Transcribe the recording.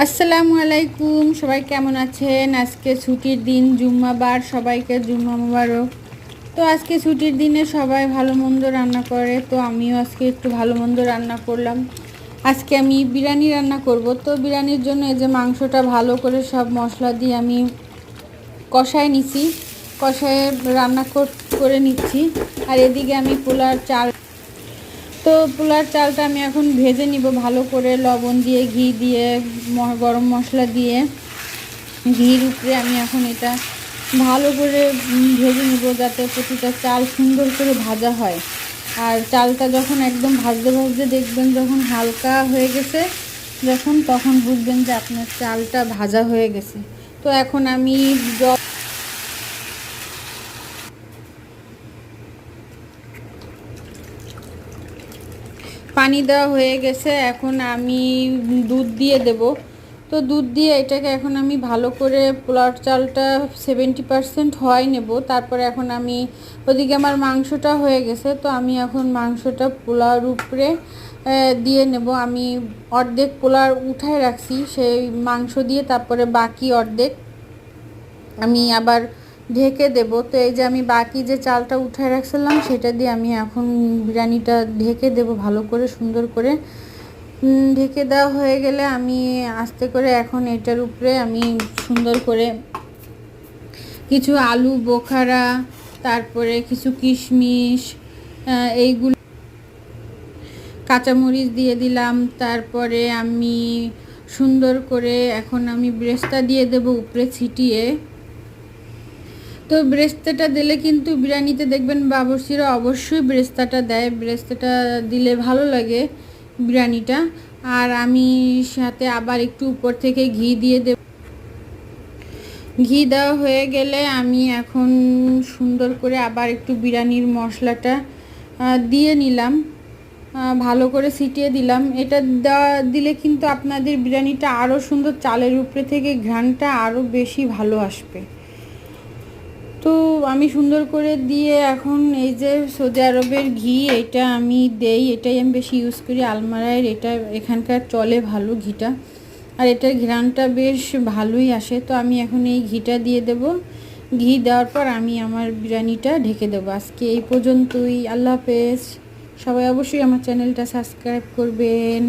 আসসালামু আলাইকুম, সবাই কেমন আছেন? আজকে ছুটির দিন, জুম্মাবার, সবাইকে জুম্মা মুবারক। তো আজকে ছুটির দিনে সবাই ভালো মন্দ রান্না করে, তো আমিও আজকে একটু ভালো মন্দ রান্না করলাম। আজকে আমি বিরিয়ানি রান্না করব। তো বিরিয়ানির জন্য এই যে মাংসটা ভালো করে সব মশলা দিয়ে আমি কষায় নিছি, কষায় রান্না করে নিচ্ছি। আর এদিকে আমি পোলার চালটা আমি এখন ভেজে নিব ভালো করে, লবণ দিয়ে, ঘি দিয়ে, গরম মশলা দিয়ে। ঘির উপরে আমি এখন এটা ভালো করে ভেজে নিব, যাতে প্রতিটা চাল সুন্দর করে ভাজা হয়। আর চালটা যখন একদম ভাজতে ভাজতে দেখবেন যখন হালকা হয়ে গেছে, তখন বুঝবেন যে আপনার চালটা ভাজা হয়ে গেছে। তো এখন আমি পানি দেওয়া হয়ে গেছে, এখন আমি দুধ দিয়ে দেব। তো দুধ দিয়ে এটাকে এখন আমি ভালো করে পোলাও চালটা 70% হয় নেব। তারপরে এখন আমি ওদিকে আমার মাংসটা হয়ে গেছে, তো আমি এখন মাংসটা পোলাওর উপরে দিয়ে নেব। আমি অর্ধেক পোলাও উঠায় রাখছি সেই মাংস দিয়ে, তারপরে বাকি অর্ধেক আমি আবার ঢেকে দেব। তো এই যে আমি বাকি যে চালটা উঠায় রাখছিলাম সেটা দিয়ে আমি এখন বিরিয়ানিটা ঢেকে দেব ভালো করে, সুন্দর করে। ঢেকে দেওয়া হয়ে গেলে আমি আস্তে করে এখন এটার উপরে আমি সুন্দর করে কিছু আলু বোখারা, তারপরে কিছু কিশমিশ, এইগুলো কাঁচামরিচ দিয়ে দিলাম। তারপরে আমি সুন্দর করে এখন আমি ব্রেস্তা দিয়ে দেব উপরে ছিটিয়ে। তো ব্রেস্তাটা দিলে কিন্তু বিরিয়ানিতে দেখবেন বাবুর্চিরা অবশ্যই ব্রেস্তাটা দেয়, ব্রেস্তাটা দিলে ভালো লাগে বিরিয়ানিটা। আর আমি সাথে আবার একটু উপর থেকে ঘি দিয়ে দেব। ঘি দেওয়া হয়ে গেলে আমি এখন সুন্দর করে আবার একটু বিরিয়ানির মশলাটা দিয়ে নিলাম, ভালো করে ছিটিয়ে দিলাম। এটা দিলে কিন্তু আপনাদের বিরিয়ানিটা আরও সুন্দর, চালের উপরে থেকে ঘ্রাণটা আরও বেশি ভালো আসবে। তো আমি সুন্দর করে দিয়ে এখন এই যে সৌদি আরবের ঘি, এটা আমি দেই, এটাই আমি বেশি ইউজ করি। আলমারায় এটা এখানকার চলে ভালো ঘিটা, আর এটার ঘ্রাণটা বেশ ভালোই আসে। তো আমি এখন এই ঘিটা দিয়ে দেব। ঘি দেওয়ার পর আমি আমার বিরিয়ানিটা ঢেকে দেবো। আজকে এই পর্যন্তই। আল্লাহ হাফেজ। সবাই অবশ্যই আমার চ্যানেলটা সাবস্ক্রাইব করবেন।